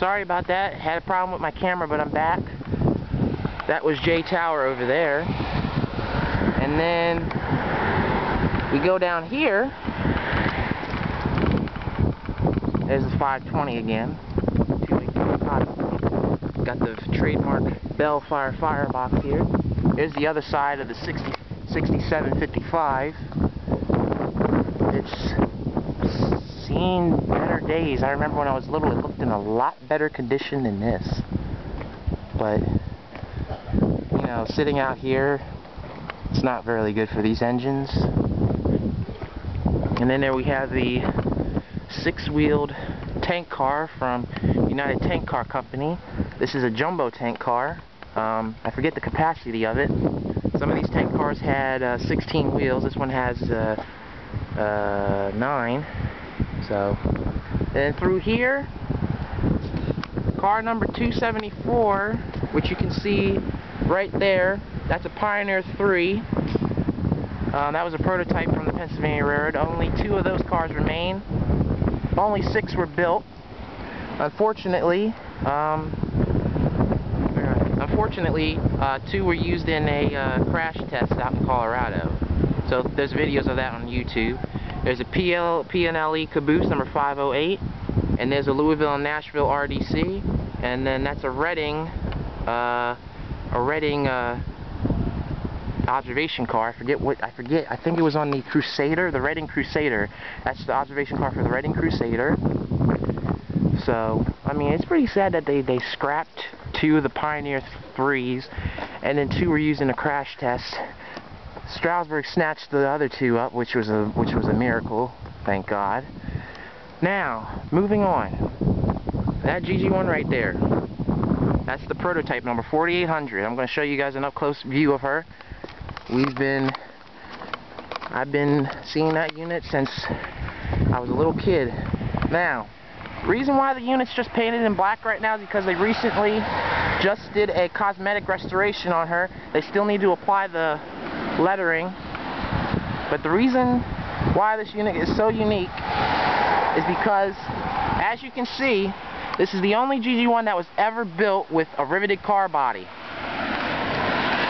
Sorry about that. Had a problem with my camera, but I'm back. That was J Tower over there. And then we go down here. There's the 520 again. Got the trademark Bellfire firebox here. Here's the other side of the 6755. It's seen better days. I remember when I was little, it looked in a lot better condition than this. But, you know, sitting out here, it's not really good for these engines. And then there we have the 6-wheeled tank car from United Tank Car Company. This is a jumbo tank car. I forget the capacity of it. Some of these tank cars had 16 wheels. This one has 9. So, and through here, car number 274, which you can see right there. That's a Pioneer 3. That was a prototype from the Pennsylvania Railroad. Only 2 of those cars remain. Only 6 were built. Unfortunately, 2 were used in a crash test out in Colorado. So there's videos of that on YouTube. There's a P&LE caboose number 508, and there's a Louisville and Nashville RDC, and then that's a Reading observation car. I think it was on the Crusader, the Reading Crusader. That's the observation car for the Reading Crusader. So, I mean, it's pretty sad that they scrapped 2 of the Pioneer 3s, and then 2 were used in a crash test. Strasburg snatched the other 2 up, which was a miracle, thank God. Now, moving on. That GG1 right there. That's the prototype number 4800. I'm going to show you guys an up-close view of her. I've been seeing that unit since I was a little kid. Now, the reason why the unit's just painted in black right now is because they recently just did a cosmetic restoration on her. They still need to apply the lettering. But the reason why this unit is so unique is because, as you can see, this is the only GG1 that was ever built with a riveted car body.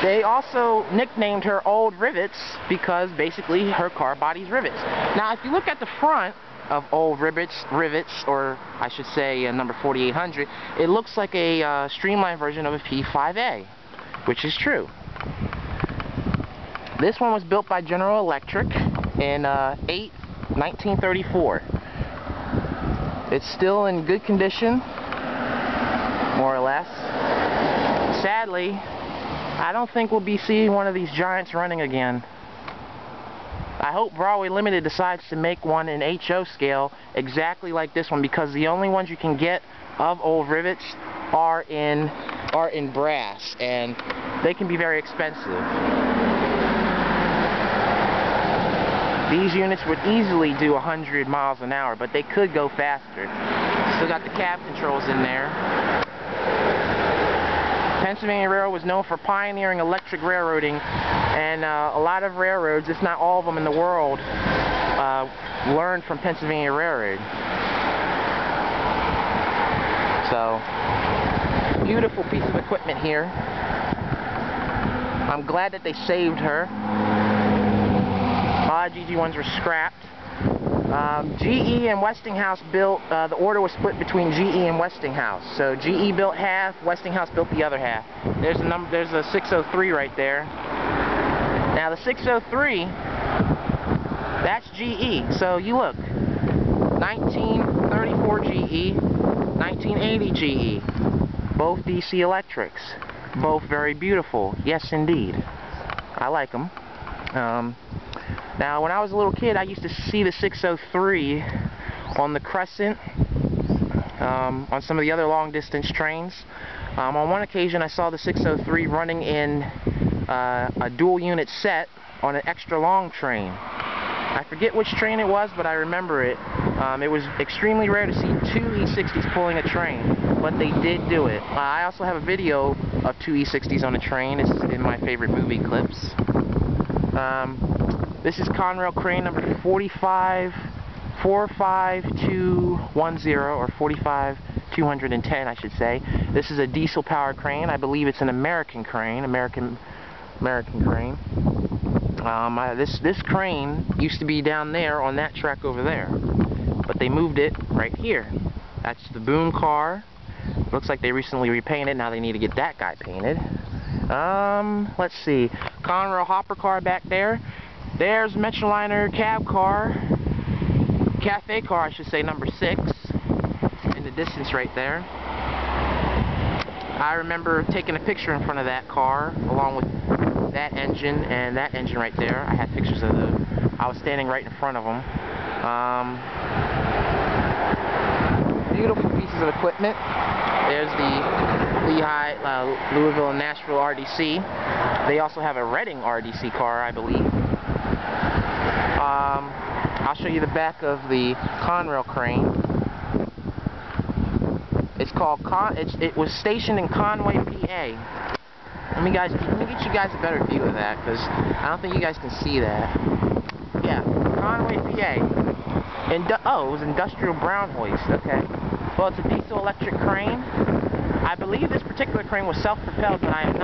They also nicknamed her Old Rivets because basically her car body's rivets. Now, if you look at the front of Old Rivets, or I should say number 4800, it looks like a streamlined version of a P5A, which is true. This one was built by General Electric in 1934. It's still in good condition, more or less. Sadly, I don't think we'll be seeing one of these giants running again. I hope Broadway Limited decides to make one in HO scale exactly like this one, because the only ones you can get of Old Rivets are in brass, and they can be very expensive. These units would easily do 100 miles an hour, but they could go faster. Still got the cab controls in there. Pennsylvania Railroad was known for pioneering electric railroading, and a lot of railroads, if not all of them in the world, learned from Pennsylvania Railroad. So, beautiful piece of equipment here. I'm glad that they saved her. A lot of GG1s were scrapped. GE and Westinghouse built, the order was split between GE and Westinghouse. So GE built half, Westinghouse built the other half. There's a 603 right there. Now the 603, that's GE. So you look, 1934 GE, 1980 GE. Both DC electrics. Both very beautiful. Yes, indeed. I like them. Now, when I was a little kid, I used to see the 603 on the Crescent, on some of the other long-distance trains. On one occasion, I saw the 603 running in a dual-unit set on an extra-long train. I forget which train it was, but I remember it. It was extremely rare to see 2 E60s pulling a train, but they did do it. I also have a video of 2 E60s on a train. It's in my favorite movie clips. This is Conrail crane number 45210 or 45215. 210, I should say. This is a diesel powered crane. I believe it's an American crane. American crane. This crane used to be down there on that track over there, but they moved it right here. That's the Boone car. Looks like they recently repainted. Now they need to get that guy painted. Let's see. Conrail hopper car back there. There's Metroliner cab car. Cafe car, I should say, number 6. In the distance right there. I remember taking a picture in front of that car, along with that engine and that engine right there. I had pictures of them. I was standing right in front of them. Beautiful pieces of equipment. There's the Lehigh, Louisville and Nashville RDC. They also have a Reading RDC car, I believe. I'll show you the back of the Conrail crane. It's called it was stationed in Conway, PA. Let me get you guys a better view of that, because I don't think you guys can see that. Yeah, Conway, PA. Oh, it was industrial brown hoist. Okay. Well, it's a diesel electric crane. I believe this particular crane was self-propelled, but I am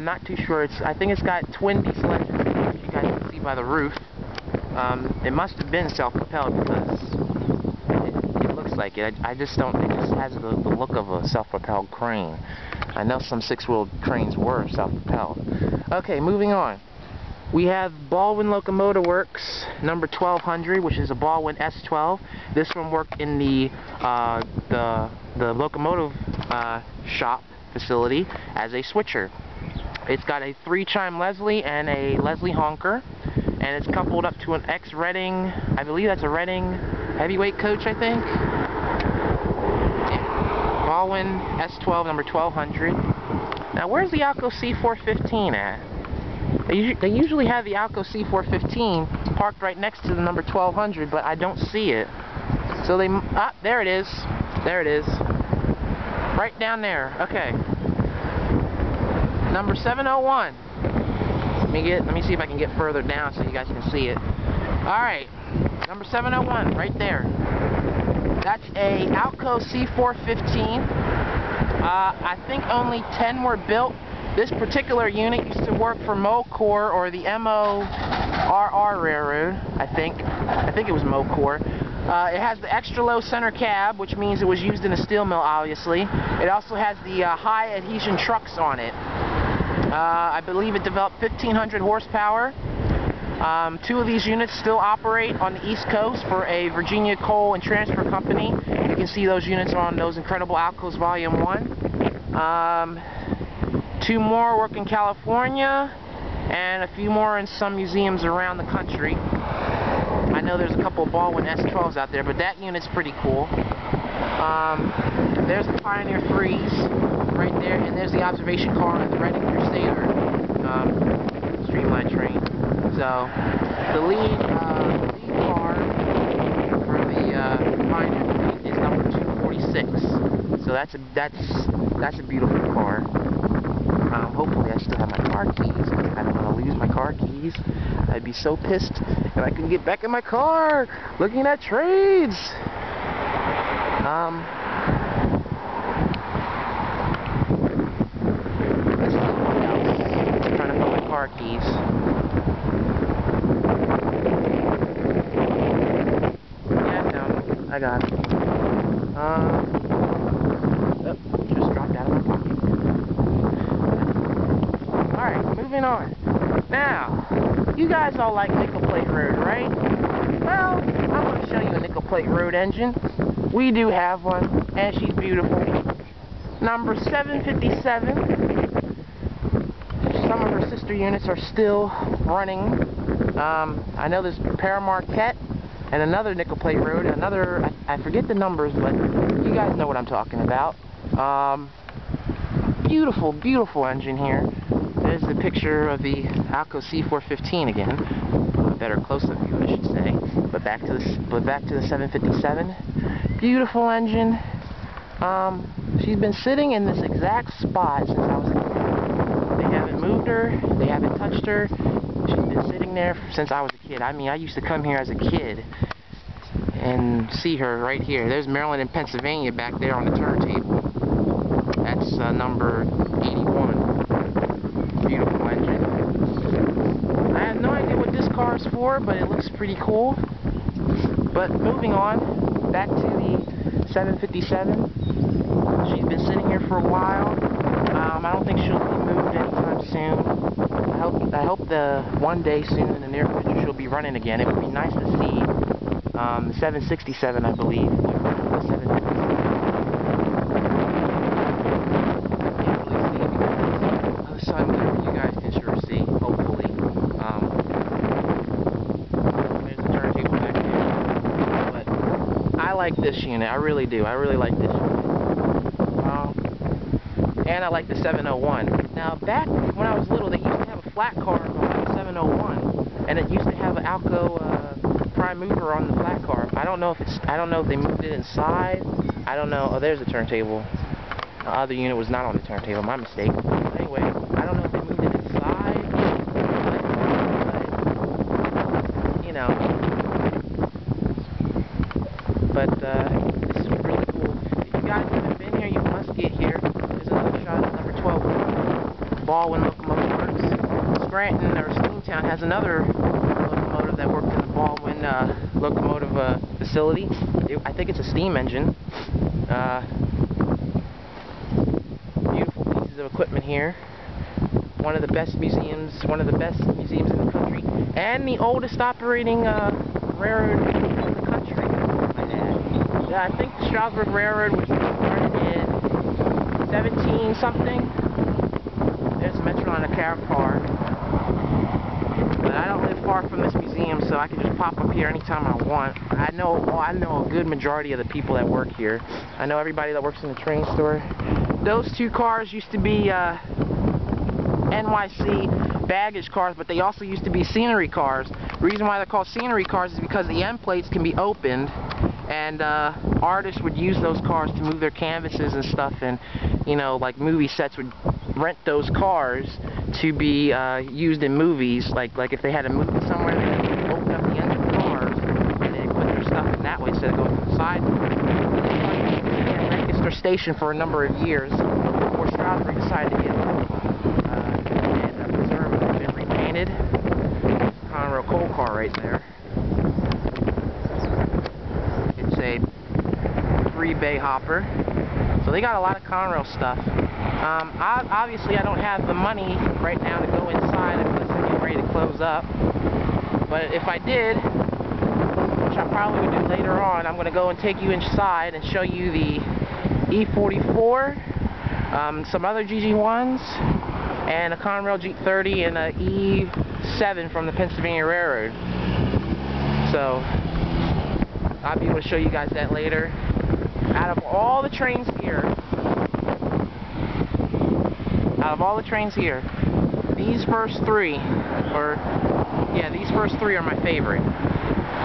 not too sure. I think it's got twin diesel engines, as you guys can see by the roof. It must have been self-propelled because it looks like it. I just don't. It just has the look of a self-propelled crane. I know some six-wheel cranes were self-propelled. Okay, moving on. We have Baldwin Locomotive Works number 1200, which is a Baldwin S12. This one worked in the locomotive shop facility as a switcher. It's got a 3-chime Leslie and a Leslie honker, and it's coupled up to an ex-Reading, I believe that's a Reading heavyweight coach, I think. Yeah. Baldwin S12 number 1200. Now, where's the Alco C415 at? They usually have the Alco C415 parked right next to the number 1200, but I don't see it. So they, there it is. There it is. Right down there. Okay. Number 701. Let me see if I can get further down so you guys can see it. All right. Number 701, right there. That's a Alco C415. I think only 10 were built. This particular unit used to work for Mocor, or the MORR Railroad, I think it was Mocor. It has the extra low center cab, which means it was used in a steel mill, obviously. It also has the high adhesion trucks on it. I believe it developed 1,500 horsepower. 2 of these units still operate on the East Coast for a Virginia Coal and Transfer Company. You can see those units on those incredible Alcos Volume 1. 2 more work in California, and a few more in some museums around the country. I know there's a couple of Baldwin S12s out there, but that unit's pretty cool. There's the Pioneer 3s right there, and there's the observation car and the Reading Crusader streamlined train. So the lead car for the Pioneer 3 is number 246. So that's a beautiful car. Hopefully I still have my car keys. I don't want to lose my car keys. I'd be so pissed if I couldn't get back in my car looking at trades. Let's see what else. I'm trying to find my car keys. Yeah, no, I got it. Just dropped out of my pocket. Alright, moving on. Now, you guys all like nickel plate road, right? Well, I'm going to show you a nickel plate road engine. We do have one, and she's beautiful. Number 757. Some of her sister units are still running. I know there's Repair Marquette and another nickel plate road. Another, I forget the numbers, but you guys know what I'm talking about. Beautiful, beautiful engine here. There's the picture of the Alco C415 again. A better close-up view, I should say. But back to the 757. Beautiful engine. She's been sitting in this exact spot since I was a kid. They haven't moved her. They haven't touched her. She's been sitting there since I was a kid. I mean, I used to come here as a kid, and see her right here. There's Maryland and Pennsylvania back there on the turntable. That's number 81. Beautiful engine. I have no idea what this car is for, but it looks pretty cool. But moving on, back to the 757. She's been sitting here for a while. I don't think she'll be moved anytime soon. I hope the one day soon in the near future she'll be running again. It would be nice to see the 767, I believe. The 757. Can't really see it because of the sun there, but you guys can sure see, hopefully. There's the turntable back there. But I like this unit. I really do. I really like this unit. And I like the 701. Now, back when I was little, they used to have a flat car on the 701, and it used to have an Alco prime mover on the flat car. I don't know if they moved it inside. I don't know. Oh, there's the turntable. The other unit was not on the turntable. My mistake. Anyway, I don't know if they moved it inside, but you know. But this is really cool. If you guys haven't been here, you must get here. There's another shot at number 12. Baldwin locomotive works. Scranton or Steamtown has another locomotive that worked in the Baldwin locomotive facility. I think it's a steam engine. Beautiful pieces of equipment here. One of the best museums in the country, and the oldest operating railroad in the country. Yeah, I think the Strasburg Railroad was started in 17-something. There's a Metroliner Car. But I don't live far from this museum, so I can just pop up here anytime I want. I know a good majority of the people that work here. I know everybody that works in the train store. Those two cars used to be NYC baggage cars, but they also used to be scenery cars. The reason why they're called scenery cars is because the end plates can be opened, and artists would use those cars to move their canvases and stuff, and you know, like movie sets would rent those cars to be used in movies. Like if they had a movie somewhere, they would open up the end of the cars and they put their stuff in that way instead of going to the side. Lancaster Station for a number of years before Strasburg decided to get it and preserve it. It's been repainted. Conrail coal car right there. It's a 3-bay hopper. So they got a lot of Conrail stuff. Obviously I don't have the money right now to go inside if it's getting ready to close up. But if I did, which I probably would do later on, I'm going to go and take you inside and show you the E44, some other GG1s, and a Conrail Jeep 30 and a E7 from the Pennsylvania Railroad. So I'll be able to show you guys that later. Out of all the trains here, these first three are my favorite.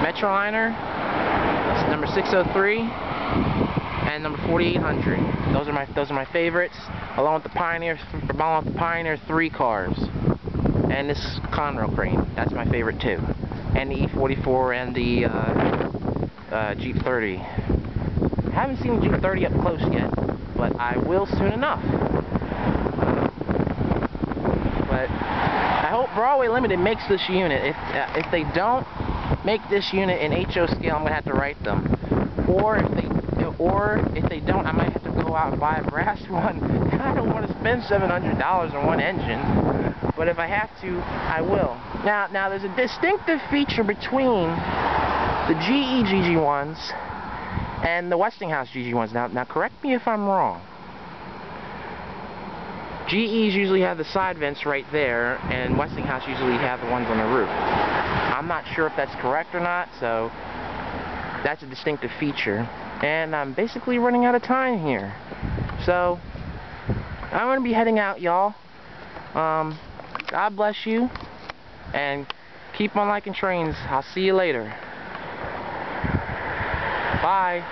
Metroliner, that's number 603, and number 4800. Those are my favorites, along with the Pioneer 3 cars, and this Conrail crane. That's my favorite too, and the E44 and the Jeep 30. I haven't seen the Jeep 30 up close yet, but I will soon enough. But I hope Broadway Limited makes this unit. If they don't make this unit in HO scale, I'm gonna have to write them. Or if they don't, I might have to go out and buy a brass one. I don't want to spend $700 on one engine, but if I have to, I will. Now there's a distinctive feature between the GE GG1s and the Westinghouse GG1s. Now correct me if I'm wrong. GEs usually have the side vents right there, and Westinghouse usually have the ones on the roof. I'm not sure if that's correct or not, so that's a distinctive feature. And I'm basically running out of time here. So I'm going to be heading out, y'all. God bless you, and keep on liking trains. I'll see you later. Bye.